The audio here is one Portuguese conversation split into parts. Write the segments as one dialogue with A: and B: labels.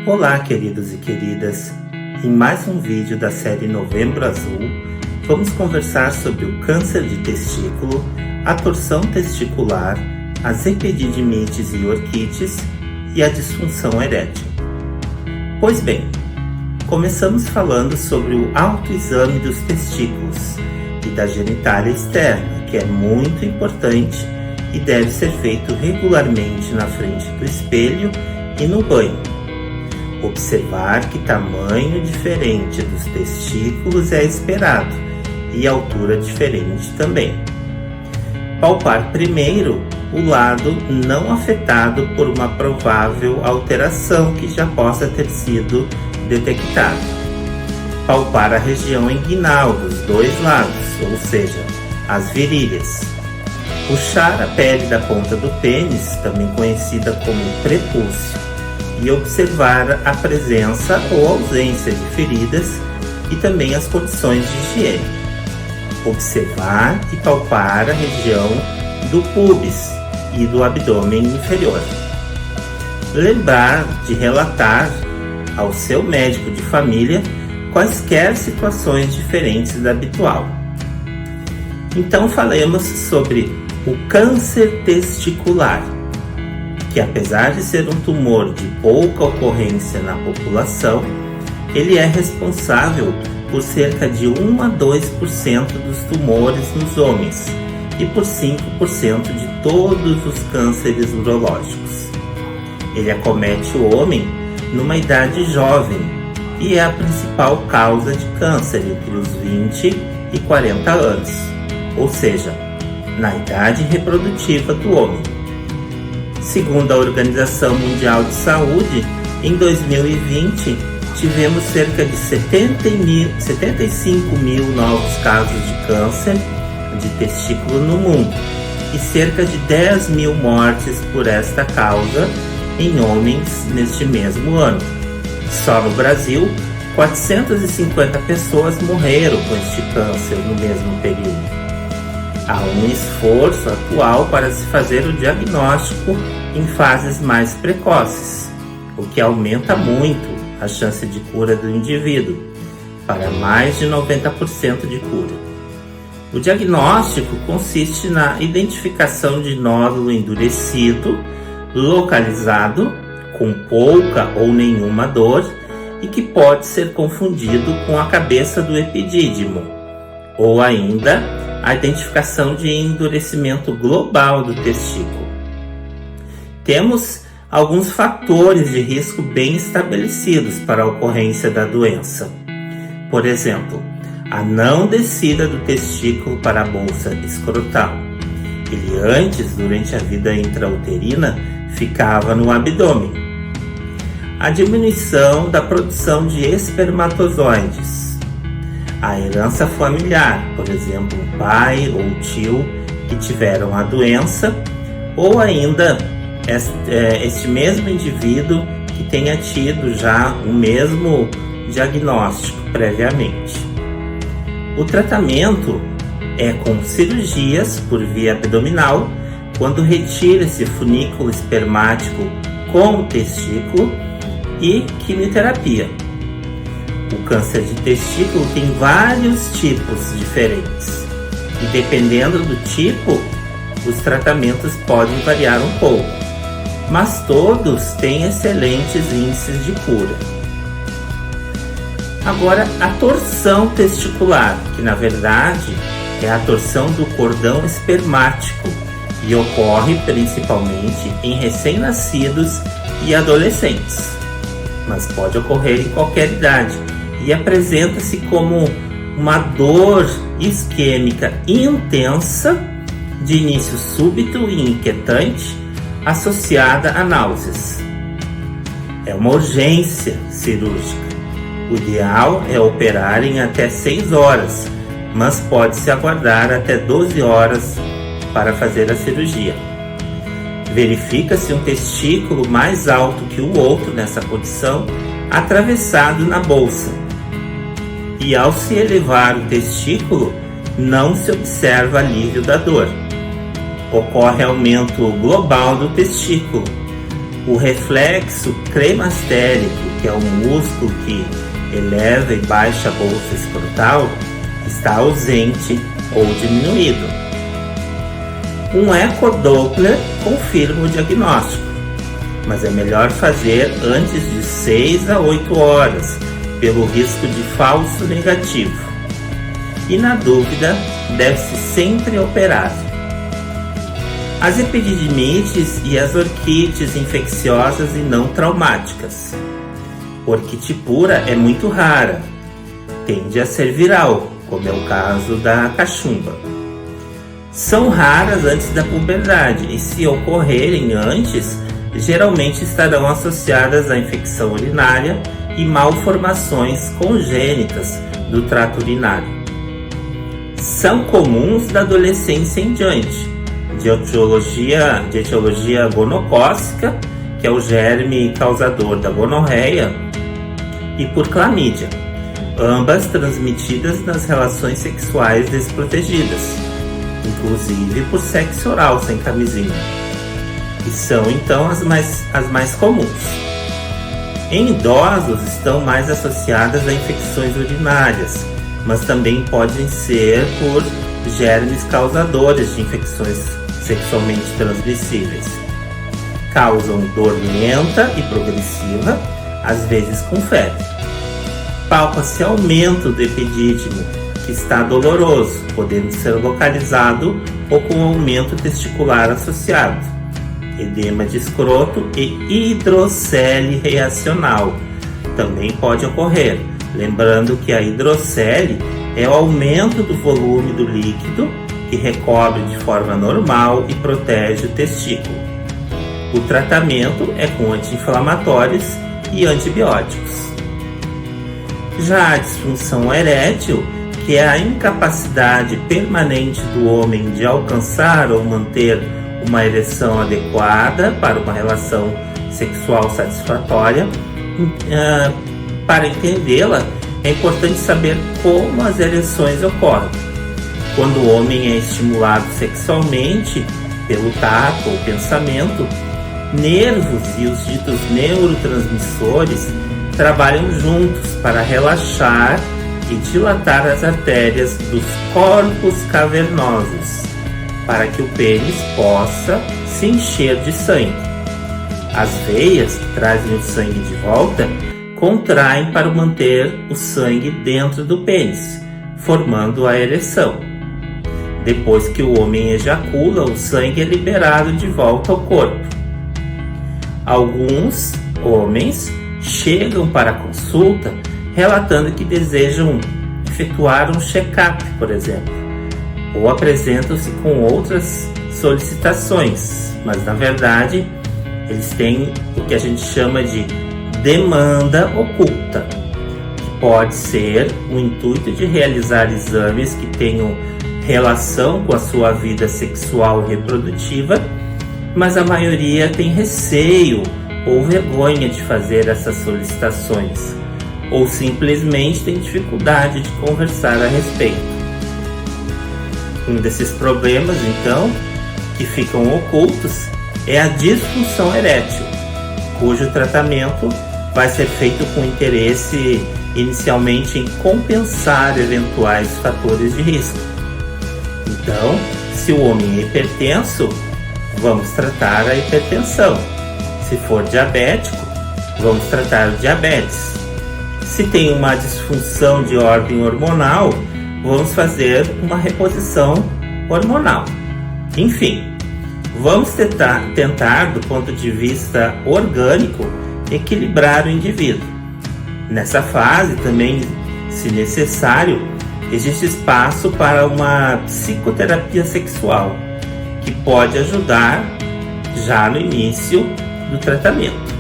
A: Olá, queridos e queridas! Em mais um vídeo da série Novembro Azul, vamos conversar sobre o câncer de testículo, a torção testicular, as epididimites e orquites e a disfunção erétil. Pois bem, começamos falando sobre o autoexame dos testículos e da genitália externa, que é muito importante e deve ser feito regularmente na frente do espelho e no banho. Observar que tamanho diferente dos testículos é esperado e altura diferente também. Palpar primeiro o lado não afetado por uma provável alteração que já possa ter sido detectada. Palpar a região inguinal dos dois lados, ou seja, as virilhas. Puxar a pele da ponta do pênis, também conhecida como prepúcio, e observar a presença ou ausência de feridas e também as condições de higiene. Observar e palpar a região do púbis e do abdômen inferior. Lembrar de relatar ao seu médico de família quaisquer situações diferentes da habitual. Então falemos sobre o câncer testicular, que apesar de ser um tumor de pouca ocorrência na população, ele é responsável por cerca de 1 a 2% dos tumores nos homens e por 5% de todos os cânceres urológicos. Ele acomete o homem numa idade jovem e é a principal causa de câncer entre os 20 e 40 anos, ou seja, na idade reprodutiva do homem. Segundo a Organização Mundial de Saúde, em 2020 tivemos cerca de 75 mil novos casos de câncer de testículo no mundo e cerca de 10 mil mortes por esta causa em homens neste mesmo ano. Só no Brasil, 450 pessoas morreram com este câncer no mesmo período. Há um esforço atual para se fazer o diagnóstico em fases mais precoces, o que aumenta muito a chance de cura do indivíduo, para mais de 90% de cura. O diagnóstico consiste na identificação de nódulo endurecido, localizado, com pouca ou nenhuma dor e que pode ser confundido com a cabeça do epidídimo, ou ainda a identificação de endurecimento global do testículo. Temos alguns fatores de risco bem estabelecidos para a ocorrência da doença. Por exemplo, a não descida do testículo para a bolsa escrotal. Ele antes, durante a vida intrauterina, ficava no abdômen. A diminuição da produção de espermatozoides. A herança familiar, por exemplo, um pai ou tio que tiveram a doença, ou ainda este mesmo indivíduo que tenha tido já o mesmo diagnóstico previamente. O tratamento é com cirurgias por via abdominal, quando retira-se funículo espermático com o testículo, e quimioterapia. O câncer de testículo tem vários tipos diferentes e, dependendo do tipo, os tratamentos podem variar um pouco, mas todos têm excelentes índices de cura. Agora, a torção testicular, que na verdade é a torção do cordão espermático e ocorre principalmente em recém-nascidos e adolescentes, mas pode ocorrer em qualquer idade e apresenta-se como uma dor isquêmica intensa, de início súbito e inquietante, associada a náuseas. É uma urgência cirúrgica. O ideal é operar em até 6 horas, mas pode-se aguardar até 12 horas para fazer a cirurgia. Verifica-se um testículo mais alto que o outro nessa condição, atravessado na bolsa. E ao se elevar o testículo, não se observa alívio da dor. Ocorre aumento global do testículo, O reflexo cremastérico, que é o músculo que eleva e baixa a bolsa escrotal, está ausente ou diminuído. Um ecodoppler confirma o diagnóstico, mas é melhor fazer antes de 6 a 8 horas, pelo risco de falso negativo. E na dúvida, deve-se sempre operar. As epididimites e as orquites infecciosas e não traumáticas. Orquite pura é muito rara, tende a ser viral, como é o caso da cachumba. São raras antes da puberdade e, se ocorrerem antes, geralmente estarão associadas à infecção urinária e malformações congênitas do trato urinário. São comuns da adolescência em diante, de etiologia gonocócica, que é o germe causador da gonorreia, e por clamídia, ambas transmitidas nas relações sexuais desprotegidas, inclusive por sexo oral sem camisinha, e são então as mais comuns. Em idosos estão mais associadas a infecções urinárias, mas também podem ser por germes causadores de infecções sexualmente transmissíveis. Causam dor lenta e progressiva, às vezes com febre. Palpa-se aumento do epidídimo, que está doloroso, podendo ser localizado ou com aumento testicular associado, edema de escroto e hidrocele reacional. Também pode ocorrer, lembrando que a hidrocele é o aumento do volume do líquido que recobre de forma normal e protege o testículo. O tratamento é com anti-inflamatórios e antibióticos. Já a disfunção erétil, que é a incapacidade permanente do homem de alcançar ou manter uma ereção adequada para uma relação sexual satisfatória. Para entendê-la, é importante saber como as ereções ocorrem. Quando o homem é estimulado sexualmente pelo tato ou pensamento, nervos e os ditos neurotransmissores trabalham juntos para relaxar e dilatar as artérias dos corpos cavernosos, para que o pênis possa se encher de sangue. As veias que trazem o sangue de volta contraem para manter o sangue dentro do pênis, formando a ereção. Depois que o homem ejacula, o sangue é liberado de volta ao corpo. Alguns homens chegam para a consulta relatando que desejam efetuar um check-up, por exemplo, ou apresentam-se com outras solicitações, mas na verdade eles têm o que a gente chama de demanda oculta, que pode ser o intuito de realizar exames que tenham relação com a sua vida sexual e reprodutiva, mas a maioria tem receio ou vergonha de fazer essas solicitações, ou simplesmente tem dificuldade de conversar a respeito. Um desses problemas, então, que ficam ocultos é a disfunção erétil, cujo tratamento vai ser feito com interesse inicialmente em compensar eventuais fatores de risco. Então, se o homem é hipertenso, vamos tratar a hipertensão. Se for diabético, vamos tratar o diabetes. Se tem uma disfunção de ordem hormonal, vamos fazer uma reposição hormonal. Enfim, vamos tentar, do ponto de vista orgânico, equilibrar o indivíduo. Nessa fase também, se necessário, existe espaço para uma psicoterapia sexual, que pode ajudar já no início do tratamento.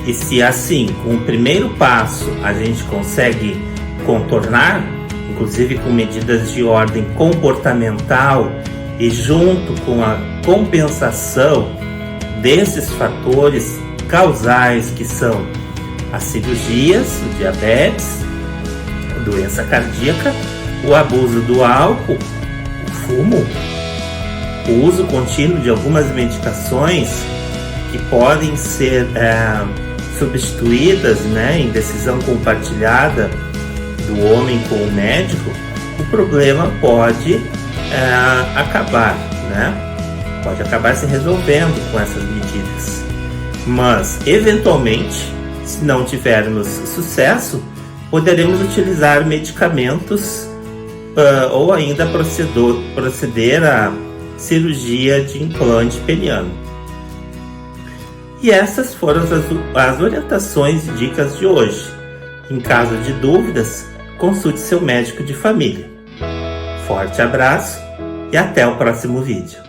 A: E se assim, com o primeiro passo, a gente consegue contornar, inclusive com medidas de ordem comportamental e junto com a compensação desses fatores causais que são as cirurgias, o diabetes, a doença cardíaca, o abuso do álcool, o fumo, o uso contínuo de algumas medicações que podem ser substituídas, né, em decisão compartilhada do homem com o médico, o problema pode acabar, né? Pode acabar se resolvendo com essas medidas. Mas, eventualmente, se não tivermos sucesso, poderemos utilizar medicamentos ou ainda proceder à cirurgia de implante peniano. E essas foram as orientações e dicas de hoje. Em caso de dúvidas, consulte seu médico de família. Forte abraço e até o próximo vídeo.